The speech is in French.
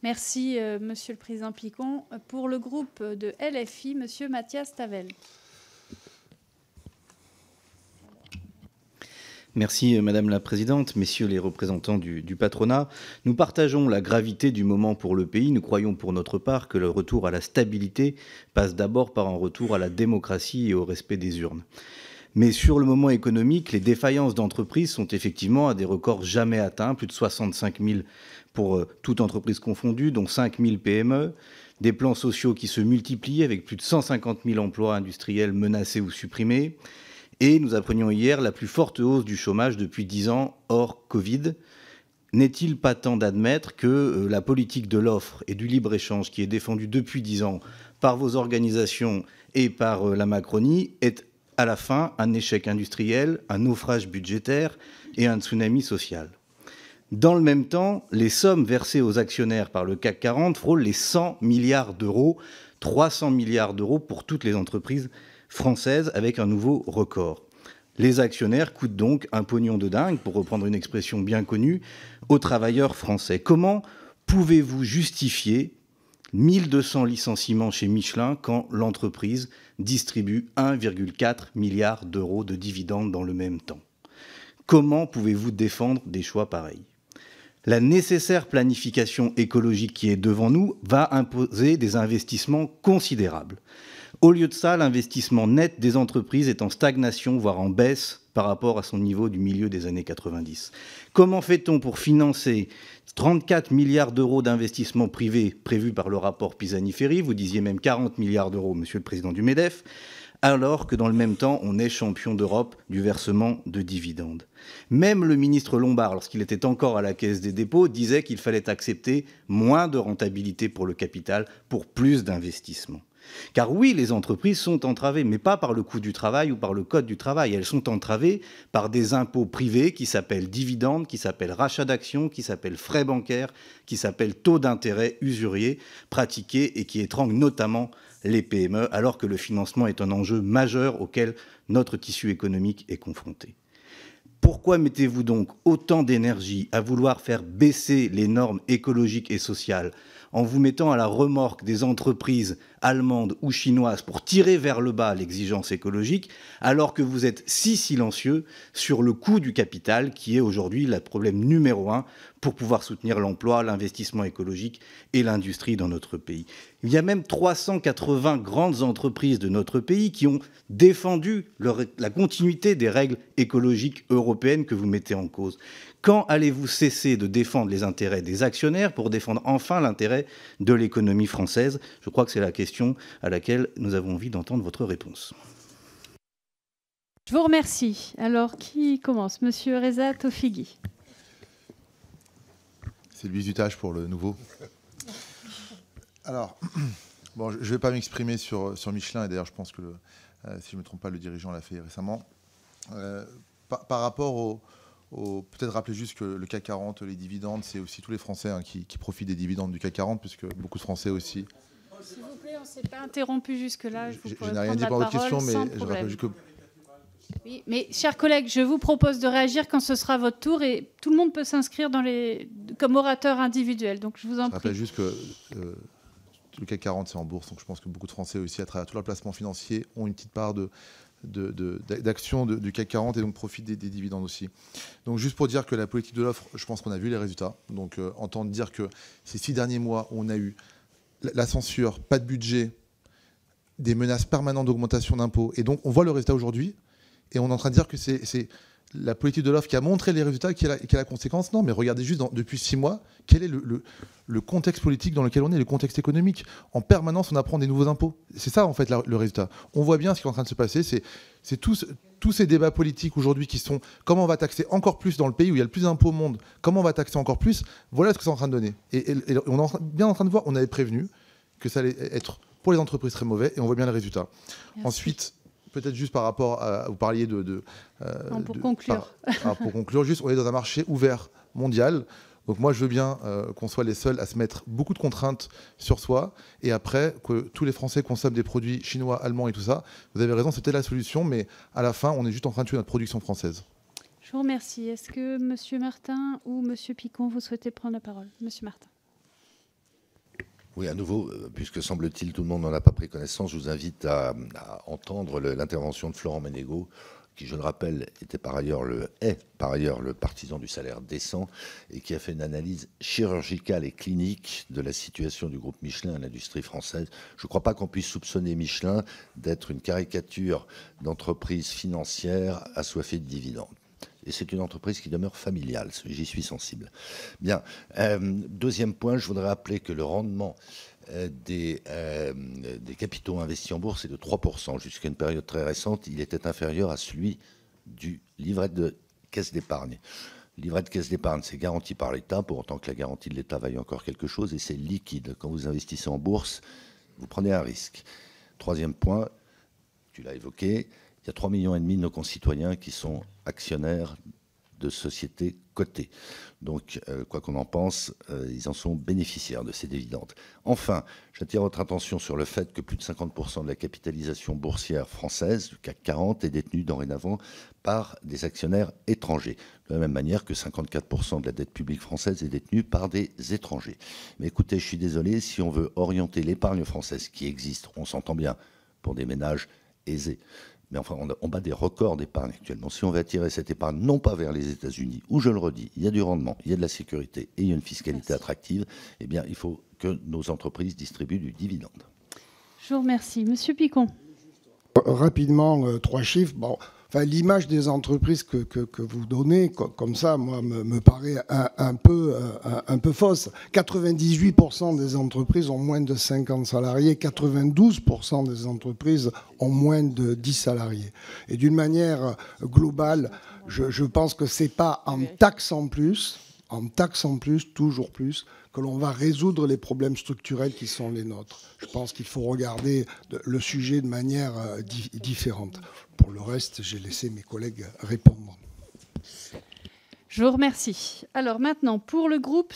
Merci, Monsieur le Président Picon. Pour le groupe de LFI, Monsieur Mathias Tavel. Merci Madame la Présidente, Messieurs les représentants du patronat. Nous partageons la gravité du moment pour le pays. Nous croyons pour notre part que le retour à la stabilité passe d'abord par un retour à la démocratie et au respect des urnes. Mais sur le moment économique, les défaillances d'entreprises sont effectivement à des records jamais atteints, plus de 65 000 pour toute entreprise confondue, dont 5 000 PME, des plans sociaux qui se multiplient avec plus de 150 000 emplois industriels menacés ou supprimés. Et nous apprenions hier la plus forte hausse du chômage depuis 10 ans hors Covid. N'est-il pas temps d'admettre que la politique de l'offre et du libre-échange qui est défendue depuis 10 ans par vos organisations et par la Macronie est à la fin un échec industriel, un naufrage budgétaire et un tsunami social? Dans le même temps, les sommes versées aux actionnaires par le CAC 40 frôlent les 100 milliards d'euros, 300 milliards d'euros pour toutes les entreprises françaises avec un nouveau record. Les actionnaires coûtent donc un pognon de dingue, pour reprendre une expression bien connue, aux travailleurs français. Comment pouvez-vous justifier 1200 licenciements chez Michelin quand l'entreprise distribue 1,4 milliard d'euros de dividendes dans le même temps? Comment pouvez-vous défendre des choix pareils? La nécessaire planification écologique qui est devant nous va imposer des investissements considérables. Au lieu de ça, l'investissement net des entreprises est en stagnation, voire en baisse par rapport à son niveau du milieu des années 90. Comment fait-on pour financer 34 milliards d'euros d'investissements privés prévus par le rapport Pisani-Ferry? Vous disiez même 40 milliards d'euros, Monsieur le Président du MEDEF, alors que dans le même temps, on est champion d'Europe du versement de dividendes. Même le ministre Lombard, lorsqu'il était encore à la Caisse des dépôts, disait qu'il fallait accepter moins de rentabilité pour le capital pour plus d'investissement. Car oui, les entreprises sont entravées, mais pas par le coût du travail ou par le code du travail. Elles sont entravées par des impôts privés qui s'appellent dividendes, qui s'appellent rachat d'actions, qui s'appellent frais bancaires, qui s'appellent taux d'intérêt usuriers pratiqués et qui étranglent notamment les PME, alors que le financement est un enjeu majeur auquel notre tissu économique est confronté. Pourquoi mettez-vous donc autant d'énergie à vouloir faire baisser les normes écologiques et sociales en vous mettant à la remorque des entreprises allemandes ou chinoises pour tirer vers le bas l'exigence écologique, alors que vous êtes si silencieux sur le coût du capital, qui est aujourd'hui le problème numéro 1 pour pouvoir soutenir l'emploi, l'investissement écologique et l'industrie dans notre pays? Il y a même 380 grandes entreprises de notre pays qui ont défendu la continuité des règles écologiques européennes que vous mettez en cause. Quand allez-vous cesser de défendre les intérêts des actionnaires pour défendre enfin l'intérêt de l'économie française? Je crois que c'est la question à laquelle nous avons envie d'entendre votre réponse. Je vous remercie. Alors, qui commence? Monsieur Reza Tofighi. C'est le bizutage pour le nouveau. Alors, bon, je ne vais pas m'exprimer sur Michelin, et d'ailleurs je pense que, si je ne me trompe pas, le dirigeant l'a fait récemment. Par rapport peut-être rappeler juste que le CAC 40, les dividendes, c'est aussi tous les Français qui profitent des dividendes du CAC 40, puisque beaucoup de Français aussi. S'il vous plaît, on ne s'est pas interrompu jusque-là. Je n'ai rien dit pour votre question, mais je rappelle juste que... Oui, mais chers collègues, je vous propose de réagir quand ce sera votre tour, et tout le monde peut s'inscrire comme orateur individuel. Donc je vous en prie. Je rappelle juste que le CAC 40, c'est en bourse, donc je pense que beaucoup de Français aussi, à travers tous leurs placements financiers, ont une petite part d'actions du CAC 40 et donc profitent des dividendes aussi. Donc juste pour dire que la politique de l'offre, je pense qu'on a vu les résultats. Donc entendre dire que ces 6 derniers mois, on a eu la censure, pas de budget, des menaces permanentes d'augmentation d'impôts, et donc on voit le résultat aujourd'hui, et on est en train de dire que c'est la politique de l'offre qui a montré les résultats et qui a la conséquence. Non, mais regardez juste depuis 6 mois, quel est le contexte politique dans lequel on est, le contexte économique. En permanence, on apprend des nouveaux impôts. C'est ça, en fait, le résultat. On voit bien ce qui est en train de se passer. C'est tous ces débats politiques aujourd'hui qui sont comment on va taxer encore plus dans le pays où il y a le plus d'impôts au monde, comment on va taxer encore plus. Voilà ce que c'est en train de donner. Et on est bien en train de voir, on avait prévenu que ça allait être pour les entreprises très mauvais, et on voit bien les résultats. Merci. Ensuite, peut-être juste par rapport à... Vous parliez pour conclure. Pour conclure, juste, on est dans un marché ouvert mondial. Donc moi, je veux bien qu'on soit les seuls à se mettre beaucoup de contraintes sur soi, et après, que tous les Français consomment des produits chinois, allemands et tout ça. Vous avez raison, c'était la solution, mais à la fin, on est juste en train de tuer notre production française. Je vous remercie. Est-ce que M. Martin ou M. Picon, vous souhaitez prendre la parole? M. Martin. Oui, à nouveau, puisque semble-t-il tout le monde n'en a pas pris connaissance, je vous invite à entendre l'intervention de Florent Ménégo, qui, je le rappelle, est par ailleurs le partisan du salaire décent et qui a fait une analyse chirurgicale et clinique de la situation du groupe Michelin à l'industrie française. Je ne crois pas qu'on puisse soupçonner Michelin d'être une caricature d'entreprise financière assoiffée de dividendes. Et c'est une entreprise qui demeure familiale, j'y suis sensible. Bien, deuxième point, je voudrais rappeler que le rendement des capitaux investis en bourse est de 3%. Jusqu'à une période très récente, il était inférieur à celui du livret de caisse d'épargne. Le livret de caisse d'épargne, c'est garanti par l'État, pour autant que la garantie de l'État vaille encore quelque chose, et c'est liquide. Quand vous investissez en bourse, vous prenez un risque. Troisième point, tu l'as évoqué, il y a 3,5 millions de nos concitoyens qui sont actionnaires de sociétés cotées. Donc, quoi qu'on en pense, ils en sont bénéficiaires de ces dividendes. Enfin, j'attire votre attention sur le fait que plus de 50% de la capitalisation boursière française, du CAC 40, est détenue dorénavant par des actionnaires étrangers. De la même manière que 54% de la dette publique française est détenue par des étrangers. Mais écoutez, je suis désolé, si on veut orienter l'épargne française qui existe, on s'entend bien, pour des ménages aisés, mais enfin, on bat des records d'épargne actuellement. Si on veut attirer cette épargne, non pas vers les États-Unis, où, je le redis, il y a du rendement, il y a de la sécurité et il y a une fiscalité attractive, eh bien, il faut que nos entreprises distribuent du dividende. Je vous remercie. Monsieur Picon. Rapidement, 3 chiffres. Bon, enfin, l'image des entreprises que vous donnez, comme ça, moi, me paraît un peu fausse. 98% des entreprises ont moins de 50 salariés, 92% des entreprises ont moins de 10 salariés. Et d'une manière globale, je pense que c'est pas en taxant plus, toujours plus, que l'on va résoudre les problèmes structurels qui sont les nôtres. Je pense qu'il faut regarder le sujet de manière différente. Pour le reste, j'ai laissé mes collègues répondre. Je vous remercie. Alors maintenant, pour le groupe